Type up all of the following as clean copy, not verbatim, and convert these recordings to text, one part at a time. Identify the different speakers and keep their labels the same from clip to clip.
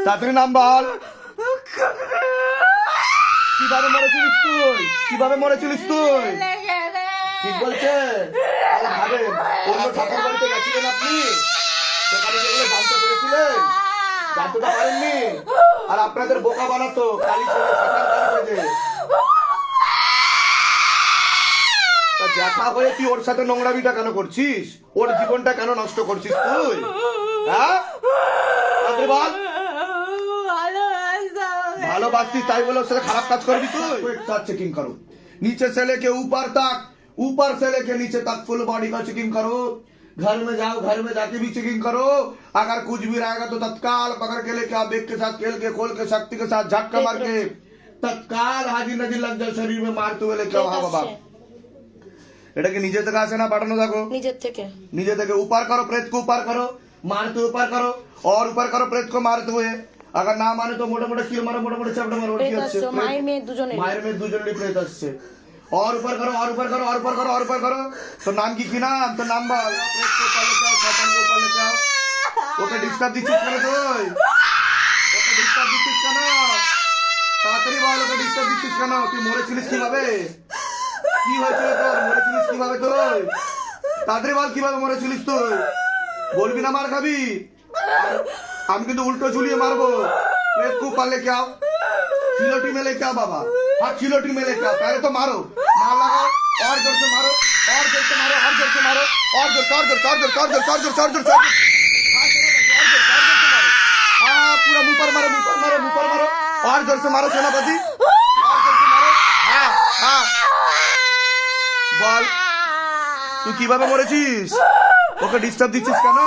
Speaker 1: তাড়াতাড়ি নাম বল। কিভাবে মরেছিলিস তুই? কিভাবে মরেছিলিস তুই? ঠিক বলছে? ভাবেন অন্য ঠাকুর বাড়িতে গেছিলেন আপনি, সেখানে যেগুলো জানতে পেরেছিলেন, জানতে তো পারেননি। আর আপনাদের বোকা বানাতো কালী ছেলে, শয়তান কালী সেজে। দেখা হয়ে তুই ওর সাথে নোংরামিটা কেন করছিস? ওর জীবনটা কেন নষ্ট করছিস তুই? হ্যাঁ বল। ভালোবাসতিস তাই বলে ওর সাথে খারাপ কাজ করবি তুই? চেকিং করো, नीचे से लेके ऊपर तक, ऊपर से लेके नीचे तक फुल बॉडी का चेकिंग करो। घर में जाओ, घर में जाके भी चेकिंग करो। अगर कुछ भी रहेगा तो तत्काल पकड़ के लेके आप बेग के साथ खेल के खोल के शक्ति के साथ झटका मार के तत्काल हाजिर नजीर लग जाओ, शरीर में मारते हुए लेके आओ। हाँ बाबा, এটা কি নিজে থেকে আসে না পাঠানো? থাকো নিজে থেকে ऊपर करो, प्रेत को ऊपर करो, मारते ऊपर करो और ऊपर करो प्रेत को मारते हुए। अगर ना माने तो मोटे मोटे किल मारो, मोटे मोटे चपटे मारो। माয়ের মেয়ে দুজনেরই প্রেত আসছে। और ऊपर करो, और ऊपर करो, और ऊपर करो, और ऊपर करो। तो नाम की नाम, तो नाम बल। प्रेत को ऊपर लेके आओ, शैतान को ऊपर लेके आओ। ওকে ডিস্টার্ব দিচ্ছিস কেন তুই? ওকে ডিস্টার্ব দিচ্ছিস কেন? তাড়াতাড়ি বল, ওকে ডিস্টার্ব দিচ্ছিস কেন? তুই মরেছিলিস কিভাবে? কি হয়েছিল তোর? মরেছিলিস কিভাবে তুই? তাড়াতাড়ি বল, কিভাবে মরেছিলিস তুই? বলবি না মার খাবি? আমি কিন্তু উল্টো ঝুলিয়ে মারবো। प्रेत को ऊपर लेके आओ, चिलोटी में लेके आओ बाबा। हाँ चिलोटी में लेके आओ, पहले तो मारो, मार लगाओ, और जोर से मारो, और जोर से मारो, और जोर से मारो, और जोर से, और जोर से, और जोर से, और जोर से, और जोर से, और जोर से, हाँ पूरा मुंह पर मारो, मुंह पर मारो, मुंह पर मारो, और जोर से मारो सेनापति, और जोर से मारो। हाँ हाँ বল, তুই কিভাবে মরেছিস? ওকে ডিস্টার্ব দিচ্ছিস কেন?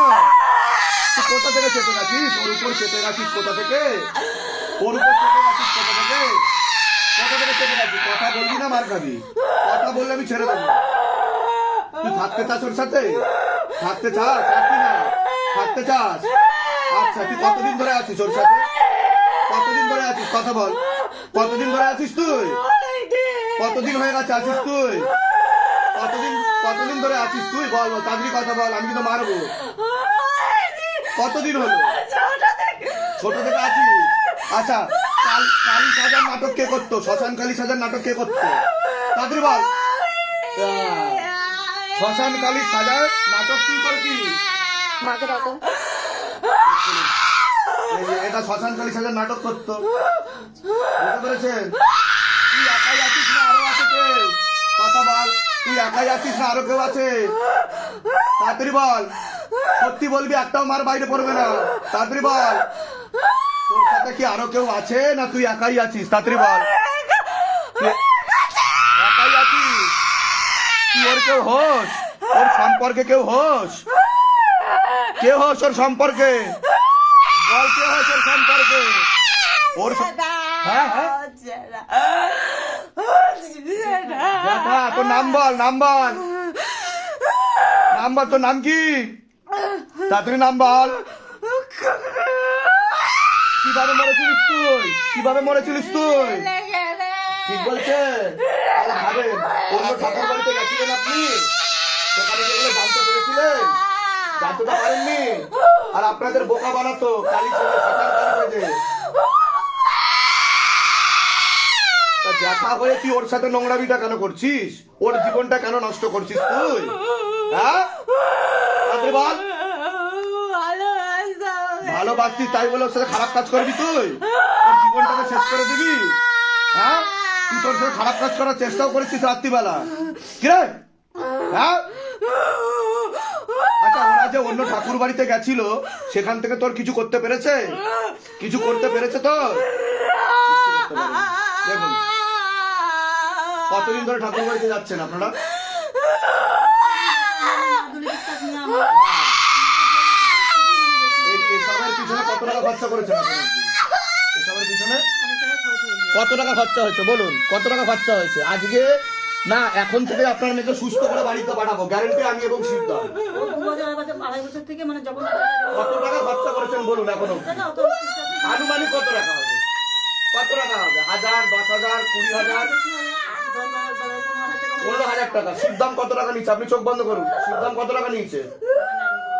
Speaker 1: তুই কোথা থেকে চেপে গেছিস? ওর উপর চেপে গেছিস কোথা থেকে? ওর উপর চেপে গেছিস কোথা থেকে? কোথা থেকে চেপে গেছিস? কথা বলবি না মার খাবি? কথা বললে আমি ছেড়ে দেবো। তুই থাকতে চাস ওর সাথে? থাকতে চাস? থাকবি না? থাকতে চাস? আচ্ছা তুই কতদিন ধরে আছিস ওর সাথে? কতদিন ধরে আছিস? কথা বল, কতদিন ধরে আছিস তুই? কতদিন হয়ে গেছে আছিস তুই? কতদিন ধরে আছিস তুই? বল বল, তাড়াতাড়ি কথা বল, আমি কিন্তু মারবো। কতদিন হলো? ছোট থেকে আছিস? আচ্ছা কালী সাজার নাটক কে করতো? শ্মশান কালী সাজার নাটক কে করতো? তাড়াতাড়ি বল। শ্মশান কালী সাজার নাটক তুই করতিস?
Speaker 2: মাকে ডাকো।
Speaker 1: এটা শ্মশান কালী সাজার নাটক করতো, বুঝতে পেরেছেন? তুই একাই আছিস না আরো আছে কেউ? কথা বল, তুই একাই আছিস না আরো কেউ আছে? তাড়াতাড়ি বল, সত্যি বলবি, একটাও মার বাইরে পড়বে না। তাড়াতাড়ি বল, তোর সাথে কি আরো কেউ আছে না তুই একাই আছিস? তাড়াতাড়ি বল, একাই আছিস? তুই ওর কেউ হোস? ওর সম্পর্কে কেউ হোস? কে হোস ওর সম্পর্কে? বল কে হোস ওর সম্পর্কে? ওর হ্যাঁ হ্যাঁ দেখা, তোর নাম বল, নাম বল, নাম বল, তোর নাম কি? তাড়াতাড়ি নাম বল। কিভাবে মরেছিলিস তুই? কিভাবে মরেছিলিস তুই? ঠিক বলছে? ভাবেন অন্য ঠাকুর বাড়িতে গেছিলেন আপনি, সেখানে যেগুলো জানতে পেরেছিলেন, জানতে তো পারেননি। আর আপনাদের বোকা বানাতো কালী ছেলে, শয়তান কালী সেজে। দেখা হয়ে তুই ওর সাথে নোংরামিটা কেন করছিস? ওর জীবনটা কেন নষ্ট করছিস তুই? হ্যাঁ বল। ভালোবাসতিস তাই বলে ওর সাথে খারাপ কাজ করবি তুই? ওর জীবনটাকে শেষ করে দিবি? হ্যাঁ তুই তোর সাথে খারাপ কাজ করার চেষ্টাও করেছিস রাত্রিবেলা, কিরে? হ্যাঁ আচ্ছা, ওরা যে অন্য ঠাকুর বাড়িতে গেছিল সেখান থেকে তোর কিছু করতে পেরেছে? কিছু করতে পেরেছে তোর? দেখুন কতদিন ধরে ঠাকুর বাড়িতে যাচ্ছেন আপনারা? এসবের পিছনে কত টাকা খরচা করেছেন আপনারা? এসবের পিছনে কত টাকা খরচা হয়েছে বলুন? কত টাকা খরচা হয়েছে? আজকে না এখন থেকে আপনার মেয়েকে সুস্থ করে বাড়িতে পাঠাবো, গ্যারেন্টি আমি এবং সিদ্ধা। কত টাকা খরচা করেছেন বলুন এখনো? আনুমানিক কত টাকা হবে? কত টাকা হবে? 1000, 10,000, 20,000, 15,000 টাকা। সিদ্ধাম কত টাকা নিচ্ছে? আপনি চোখ বন্ধ করুন। সিদ্ধাম কত টাকা নিয়েছে?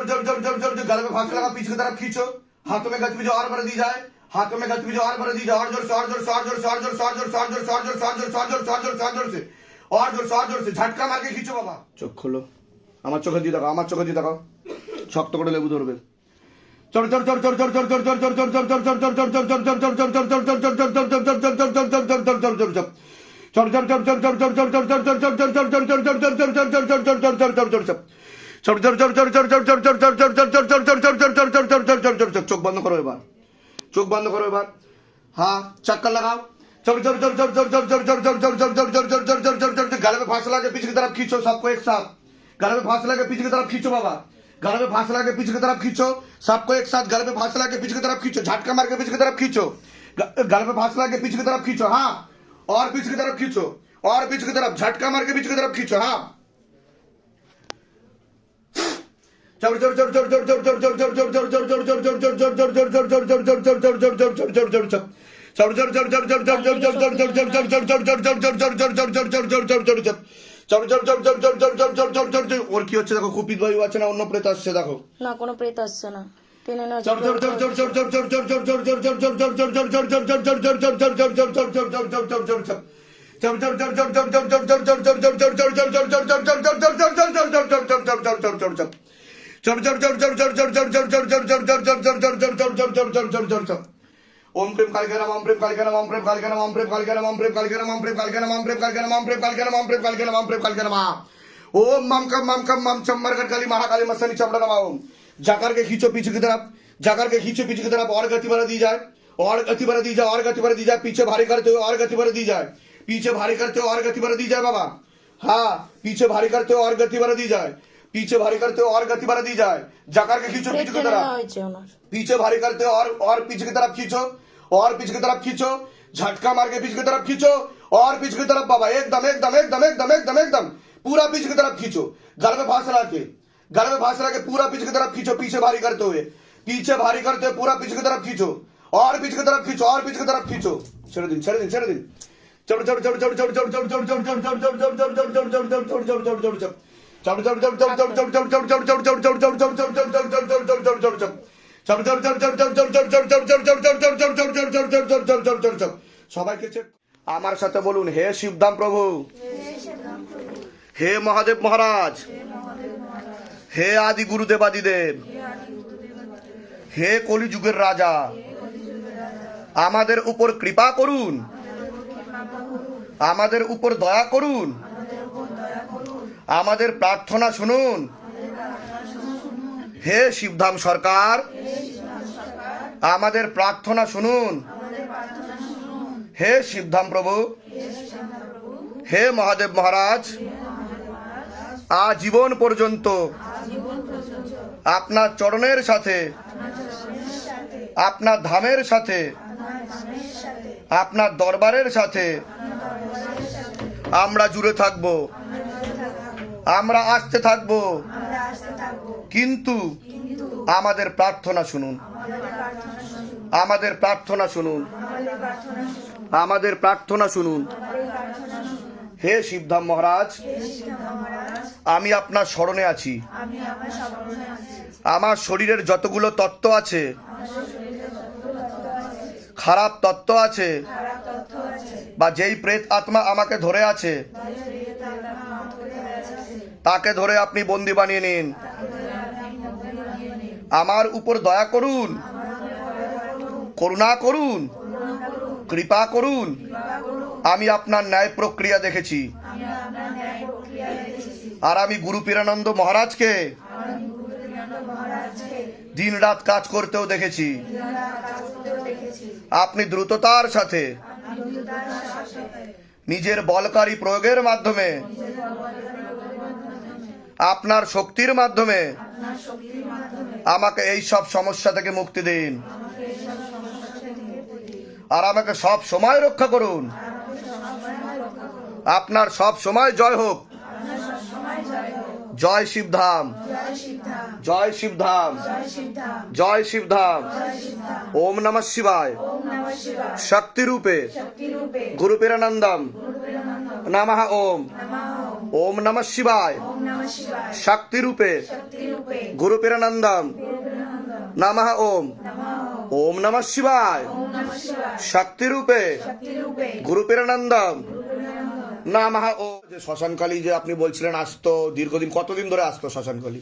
Speaker 1: गले में फांस लगा, पीछे की तरफ खींचो, हाथों में गतिविधि और बढ़ दी जाए, हाथों में गतिविधि और बढ़ दी जाए, और जोर से, और जोर से, और जोर से, और जोर से, और जोर से, और जोर से, और जोर से, और जोर से, और जोर से, और जोर से, और जोर से, और जोर से, और जोर से झटका मार के खींचो बाबा। চোখ খোলো, আমার চোখে দিয়ে তাকাও, আমার চোখে দিয়ে তাকাও, শক্ত করে লেবু ধরবে। চোখ বন্ধ করো এবার, চোখ বন্ধ করো এবার, हाँ चक्कर लगाओ, गले में फांस लगा के पीछे की तरफ खींचो सबको एक साथ, गले में फांस लगा के पीछे की तरफ खींचो बाबा, गले में फांस लगा के पीछे की तरफ खींचो सबको एक साथ, गले में फांस लगा के पीछे की तरफ खींचो, झटका मार के पीछे की तरफ खींचो, गले में फांस लगा के पीछे की तरफ खींचो, हाँ और पीछे की तरफ खींचो, और पीछे की तरफ झटका मार के पीछे की तरफ खींचो, हाँ और কি হচ্ছে দেখো, কুপিত বায়ু আছে না অন্য প্রেত আসছে দেখো,
Speaker 3: না কোনো প্রেত আসছে না, টেনে না
Speaker 1: ओम प्रेम कालिका नमः, ओम प्रेम कालिका नमः, ओम प्रेम कालिका नमः, ओम प्रेम कालिका नमः, ओम प्रेम कालिका नमः, ओम प्रेम कालिका नमः, ओम प्रेम कालिका नमः, ओम प्रेम कालिका नमः, ओम प्रेम कालिका नमः, ओम प्रेम कालिका नमः, ओम मम कम मम चम्बर काली महाकाली मसनी चपड़ा नमः ओम। जाकर के खींचो पीछे की तरफ, जाकर के खींचो पीछे की तरफ, और गति बढ़ा दी जाए, और गति बढ़ा दी जाए, और गति बढ़ा दी जाए, पीछे भारी करते हुए और गति बढ़ा दी जाए, पीछे भारी करते हुए और गति बढ़ा दी जाए बाबा, हाँ पीछे भारी करते हुए और गति बढ़ा दी जाए, पीछे भारी करते हुए और गति बढ़ा दी जाए, जाकर के खींचो पीछे की तरफ,
Speaker 3: হয়েছে ওনার।
Speaker 1: पीछे भारी करते हो और पीछे की तरफ खींचो, और पीछे की तरफ खींचो, झटका मार के पीछे की तरफ खींचो, और पीछे की तरफ बाबा एकदम एकदम एकदम एकदम एकदम एकदम पूरा पीछे की तरफ खींचो, गले में फांस लगा के, गले में फांस लगा के पूरा पीछे की तरफ खींचो, पीछे भारी करते हुए, पीछे भारी करते हुए पूरा पीछे की तरफ खींचो, और पीछे की तरफ खींचो, और पीछे की तरफ खींचो, छेड़ दिन छेड़ दिन छेड़ दिन चढ़ चढ़ चढ़ चढ़ चढ़ चढ़ चढ़ चढ़ चढ़ चढ़ चढ़ चढ़ चढ़ चढ़ चढ़ चढ़ चढ़ चढ़ সবাইকে আমার সাথে বলুন, হে শিবধাম প্রভু, হে মহাদেব মহারাজ, হে আদি গুরুদেব আদিদেব, হে কলিযুগের রাজা, আমাদের উপর কৃপা করুন, আমাদের উপর দয়া করুন, আমাদের প্রার্থনা শুনুন, হে শিবধাম সরকার আমাদের প্রার্থনা শুনুন, হে শিবধাম প্রভু, হে মহাদেব মহারাজ আজীবন পর্যন্ত আপনার চরণের সাথে, আপনার ধামের সাথে, আপনার দরবারের সাথে আমরা জুড়ে থাকব, আমরা আসতে থাকব। কিন্তু আমাদের প্রার্থনা শুনুন, আমাদের প্রার্থনা শুনুন, আমাদের প্রার্থনা শুনুন। হে শিবধাম মহারাজ, আমি আপনার স্মরণে আছি। আমার শরীরের যতগুলো তত্ত্ব আছে, খারাপ তত্ত্ব আছে, বা যেই প্রেত আত্মা আমাকে ধরে আছে, তাকে ধরে আপনি বন্দী বানিয়ে নিন। আমার উপর দয়া করুন, করুণা করুন, কৃপা করুন। আমি আপনার ন্যায় প্রক্রিয়া দেখেছি, আর আমি গুরু পীরানন্দ মহারাজকে দিন রাত কাজ করতেও দেখেছি। আপনি দ্রুততার সাথে নিজের বলকারী প্রয়োগের মাধ্যমে, আপনার শক্তির মাধ্যমে আমাকে এই সব সমস্যা থেকে মুক্তি দিন, আর আমাকে সব সময় রক্ষা করুন। আপনার সব সময় জয় হোক। জয় শিবধাম, জয় শিবধাম, জয় শিবধাম। ওম নমঃ শিবায়। শক্তি রূপে গুরু পীরানন্দম নমঃ ওম। ওম নমঃ শিবায়। শক্তি রূপে গুরু পীরানন্দম নমঃ ওম। ওম নমঃ শিবায়। শক্তি রূপে গুরু পীরানন্দম নমঃ ওম। যে শ্মশানকালী যে আপনি বলছিলেন আসতো দীর্ঘদিন, কতদিন ধরে আসতো শ্মশানকালী?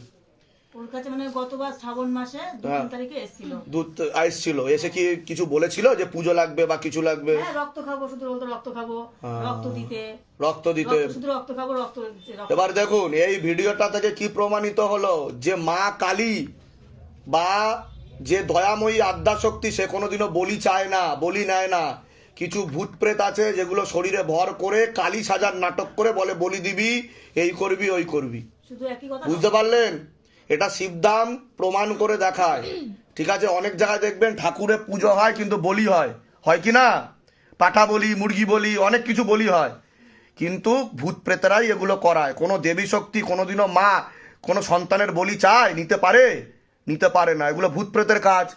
Speaker 2: ওর কাছে মানে গতবার শ্রাবণ মাসে 2 তারিখে এসেছিল।
Speaker 1: দুধ আসছিল, এসে কি কিছু বলেছিল যে পুজো লাগবে বা কিছু লাগবে?
Speaker 2: হ্যাঁ, রক্ত খাবো, শুধু বলতো রক্ত খাবো, রক্ত দিতে,
Speaker 1: রক্ত দিতে,
Speaker 2: শুধু রক্ত খাবো, রক্ত দিতে, রক্ত।
Speaker 1: এবার দেখুন এই ভিডিওটা থেকে কি প্রমাণিত হলো যে মা কালী বা যে দয়াময়ী আদ্যাশক্তি সে কোনোদিনও বলি চায় না, বলি নেয় না। কিছু ভূত প্রেত আছে যেগুলো শরীরে ভর করে কালী সাজার নাটক করে বলে বলি দিবি, এই করবি, ওই করবি।
Speaker 2: শুধু একই কথা।
Speaker 1: বুঝতে পারলেন? এটা শিবধাম প্রমাণ করে দেখায়। ঠিক আছে, অনেক জায়গায় দেখবেন ঠাকুরের পুজো হয় কিন্তু বলি হয়, হয় কি না? পাঠা বলি, মুরগি বলি, অনেক কিছু বলি হয়, কিন্তু ভূত প্রেতেরাই এগুলো করায়। কোনো দেবী শক্তি কোনোদিনও মা কোনো সন্তানের বলি চায়, নিতে পারে? নিতে পারে না। এগুলো ভূত প্রেতের কাজ।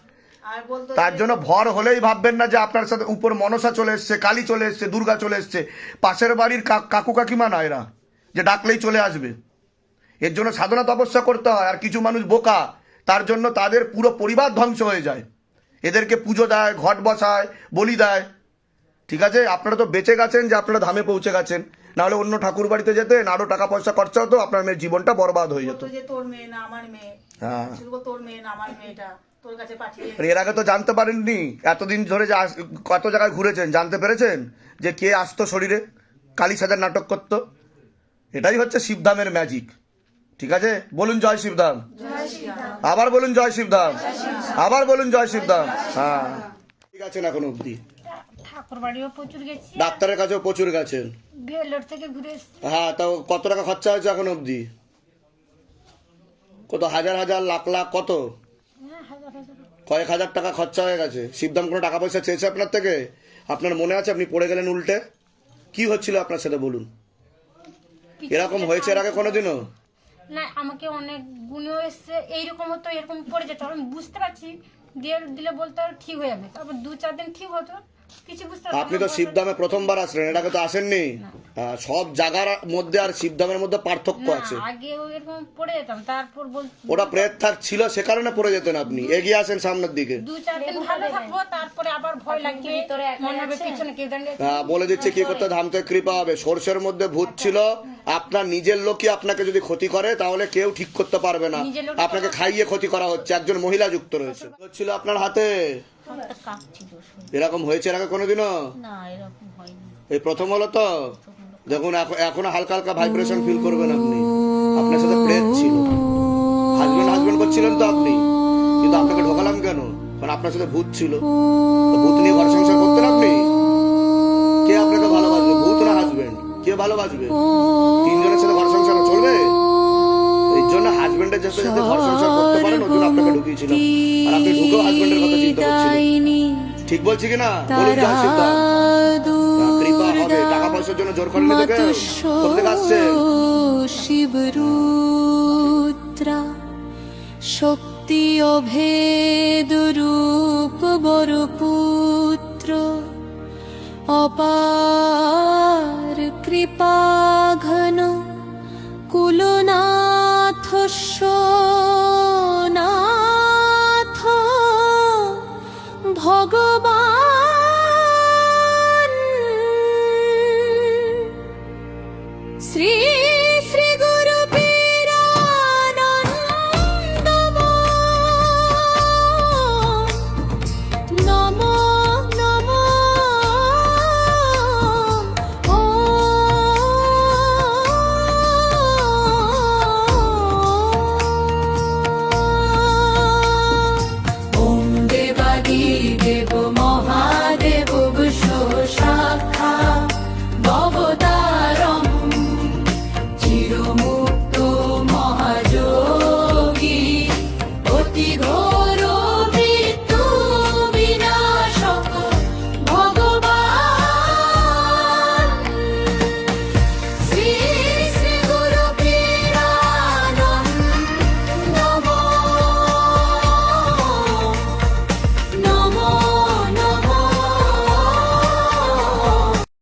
Speaker 2: আর বলতো
Speaker 1: তার জন্য ভর হলেই ভাববেন না যে আপনার সাথে উপর মনসা চলে এসছে, কালী চলে এসছে, দুর্গা চলে এসছে। পাশের বাড়ির কাকু কাকিমা না এরা, যে ডাকলেই চলে আসবে। এর জন্য সাধনা তপস্যা করতে হয়। আর কিছু মানুষ বোকা, তার জন্য তাদের পুরো পরিবার ধ্বংস হয়ে যায়। এদেরকে পুজো দেয়, ঘট বসায়, বলি দেয়। ঠিক আছে, আপনারা তো বেঁচে গেছেন যে আপনারা ধামে পৌঁছে গেছেন, নাহলে অন্য ঠাকুর বাড়িতে যেতেন, আরো টাকা পয়সা খরচা হতো, আপনার মেয়ের জীবনটা বরবাদ হয়ে যেত।
Speaker 2: বলতো যে তোর মেয়ে না আমার মেয়ে,
Speaker 1: হ্যাঁ,
Speaker 2: শুধু বলতো তোর মেয়ে না আমার মেয়েটা তোর কাছে পাঠিয়ে।
Speaker 1: এর আগে তো জানতে পারেননি, এতদিন ধরে যে কত জায়গায় ঘুরেছেন, জানতে পেরেছেন যে কে আসতো শরীরে কালী সাজার নাটক করতো? এটাই হচ্ছে শিবধামের ম্যাজিক। ঠিক আছে, বলুন জয় শিবধাম, আবার বলুন জয় শিবধাম, আবার বলুন জয় শিবধাম। হ্যাঁ, ঠিক আছে, এখন অবধি
Speaker 4: ঠাকুর বাড়িও প্রচুর গেছি,
Speaker 1: ডাক্তারের কাছেও প্রচুর গেছেন।
Speaker 4: বেলোর থেকে ঘুরে এসেছি।
Speaker 1: হ্যাঁ, তাও কত টাকা খরচা হয়েছে এখন অবধি? কত হাজার হাজার লাখ লাখ কত?
Speaker 4: হ্যাঁ, হাজার হাজার।
Speaker 1: কয়েক হাজার টাকা খরচা হয়ে গেছে। শিবধাম কোনো টাকা পয়সা চেয়েছে আপনার থেকে? আপনার মনে আছে আপনি পড়ে গেলেন উল্টে? কি হচ্ছিল আপনার সাথে বলুন? এরকম হয়েছে এর আগে কোনোদিনও?
Speaker 4: না, আমাকে অনেক গুণেও এসছে, এইরকম হতো, এরকম পড়ে যেত, আমি বুঝতে পারছি, দিয়ে দিলে বলতো আর ঠিক হয়ে যাবে, তারপর 2-4 দিন ঠিক হতো, কিছু বুঝতে পারতাম
Speaker 1: আপনি
Speaker 4: না,
Speaker 1: তো
Speaker 4: বলতো-
Speaker 1: শিবধামে প্রথমবার আসলেন, এর আগে তো আসেননি। হ্যাঁ, সব জায়গার মধ্যে আর শিবধামের মধ্যে পার্থক্য
Speaker 4: না,
Speaker 1: আছে।
Speaker 4: আগে এরকম পড়ে যেতাম, তারপর
Speaker 1: ওটা প্রেত থাক ছিল, সে কারণে পড়ে যেতেন আপনি। এগিয়ে আসেন সামনের দিকে।
Speaker 4: 2-4 দিন ভালো থাকবো, তারপরে আবার ভয় লাগবে, মনে হবে পিছনে কেউ দাঁড়িয়ে আছে।
Speaker 1: হ্যাঁ, বলে দিচ্ছে কি করতে, ধাম থেকে কৃপা হবে। সর্ষের মধ্যে ভূত ছিল, আপনার নিজের লোকই আপনাকে যদি ক্ষতি করে তাহলে কেউ ঠিক করতে পারবে না।
Speaker 4: নিজের লোক-
Speaker 1: আপনাকে খাইয়ে ক্ষতি করা হচ্ছে। একজন মহিলা যুক্ত রয়েছে, হচ্ছিল আপনার হাতে।
Speaker 4: হাতটা কাঁপছিল শুধু।
Speaker 1: এরকম হয়েছে এর আগে কোনোদিনও?
Speaker 4: না, এরকম হয়নি।
Speaker 1: এই প্রথম হলো তো। দেখুন এখনো হালকা হালকা ভাইব্রেশন ফিল করবেন আপনি। আপনার সাথে প্রেত ছিল, হাজবেন্ড হাজবেন্ড করছিলেন তো আপনি, কিন্তু আপনাকে ঢোকালাম কেন? কারণ আপনার সাথে ভূত ছিল। তো ভূত নিয়ে ঘর সংসার করতেন আপনি। কে আপনাকে ভালোবাসবে, ভূত না হাজবেন্ড? কে ভালোবাসবে? 3 জনের সাথে ঘর সংসার চলবে? এই জন্য হাজবেন্ড হাজবেন্ডের সাথে যাতে ঘর সংসার করতে পারেন ওই জন্য আপনাকে ঢুকিয়েছিলাম, আর আপনি ঢুকেও হাজবেন্ডের কথা চিন্তা করছিলেন। ঠিক বলছি কি না? বলুন জয় সিদ্ধার্থ। কৃপা হবে, টাকা পয়সার জন্য জোর করেনি তোকে, কোথেকে আসছে?
Speaker 5: শিবরুদ্রা শক্তি অভেদ রূপ বরপুত্র অপার কৃপা ঘন কুলনাথ সোনাথ ভগ